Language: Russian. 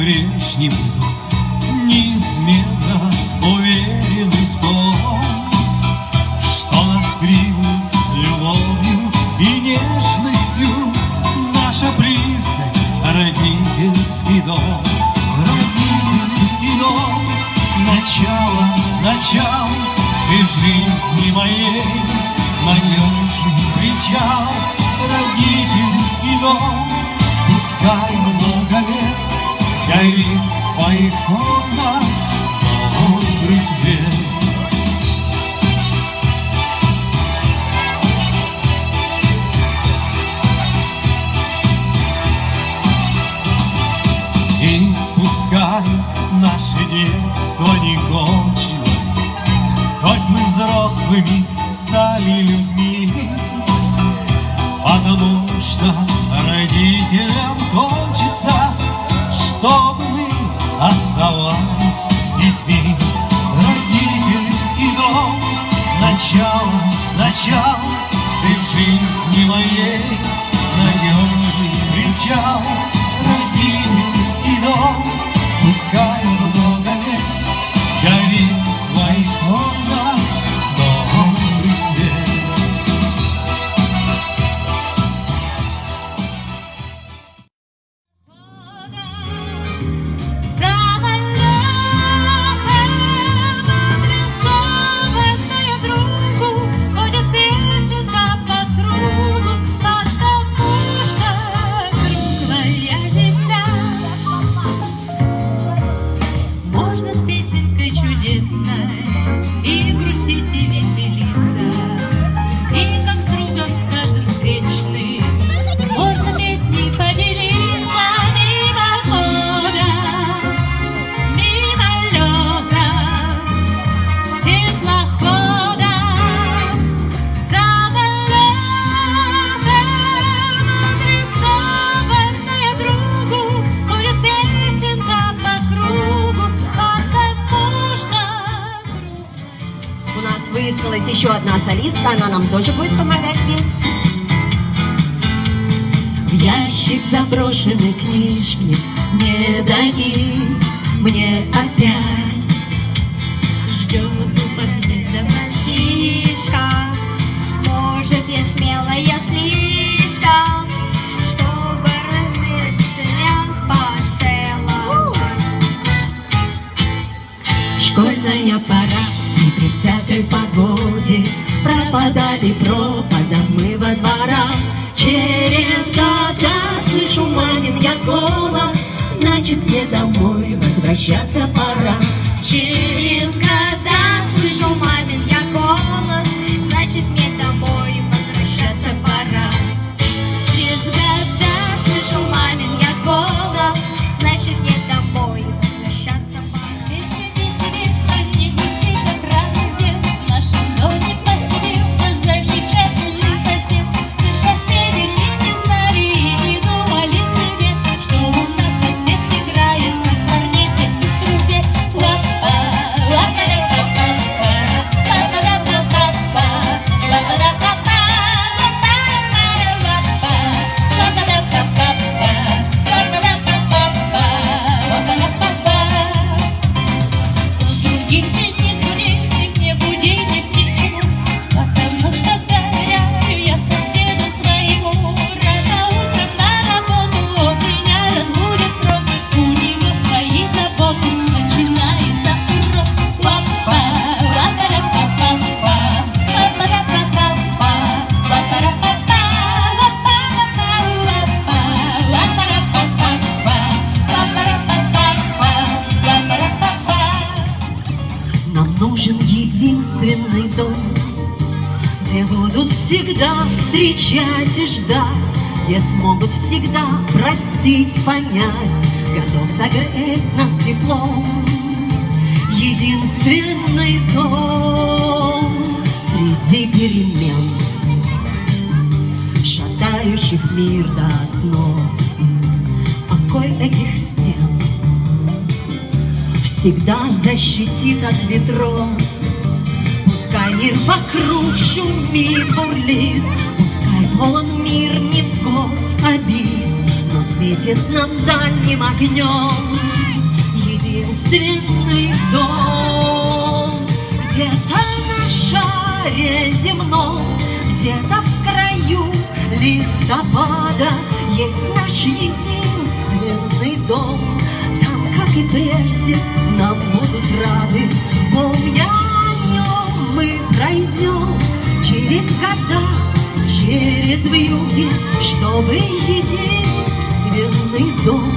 по-прежнему неизменно уверены в том, что нас греет с любовью и нежностью наша пристань, родительский дом. Родительский дом, начало ты в жизни моей, надежный причал. Родительский дом, пускай много лет горит в твоих окнах добрый свет. И пускай наше детство не кончилось, хоть мы взрослыми стали людьми, потому что родителям хочется, чтобы мы оставались детьми. Родительский дом, начало, ты в жизни моей надежный причал. Родительский дом, пускай много лет горит в твоих окнах добрый свет. И грустить, и веселиться, и как с другом с каждым встречным можно песней поделиться. Мимо лёда, теплохода, самолётом, адресованная другу, ходит песенка по кругу, потому что у нас выискалась еще одна солистка, она нам тоже будет помогать петь. в ящик заброшенной книжки не дай мне опять. Ждет упомянется мальчишка, может, я смелая слишком, чтобы размышлять поцеловать. школьная пора, и при всякой погоде пропадали пропадом мы во дворах. Через года слышу мамин я голос, значит, мне домой возвращаться пора. Через года слышу мамин я голос, значит, мне домой возвращаться пора. Через года слышу мамин я голос, значит, мне домой возвращаться пора. Веселиться, не грустить от разных дел, в нашем доме поселился замечательный сосед. Мы соседи не знали и не думали себе, что у нас сосед играет на кларнете и трубе. Ла-па, ла-па-ла-па-па-па, ла-па-ла-па-па-па, ла-па-ла-па-па, ла-па-ла-па-па-па, ла-па-ла-па-па-па, ла-па-ла-па-па. Других нет будильник, не будильник ни к чему, потому что доверяю я соседу своему. Рано утром на работу он меня разбудит срок, у него свои заботы, начинается урок. Ла-па, ла-па-ла-па-па-па, ла-па-ла-па-па-па, ла-па-ла-па-па, ла-па-ла-па-ла-па, ла-па-ла-па-па-па, ла-па-ла-па-па-па, ла-па-ла-па-па. Нам нужен единственный дом, где будут всегда встречать и ждать, где смогут всегда простить, понять, готов согреть нас теплом. Единственный дом среди перемен, шатающих мир до основ, покой этих стен всегда защитит от ветров. Пускай мир вокруг шумит, бурлит, пускай полон мир невзгод, обид, но светит нам дальним огнем. Где-то в краю листопада есть наш единственный дом. Там, как и прежде, нам будут рады. Помня о нем, мы пройдем через года, через вьюги, чтобы единственный дом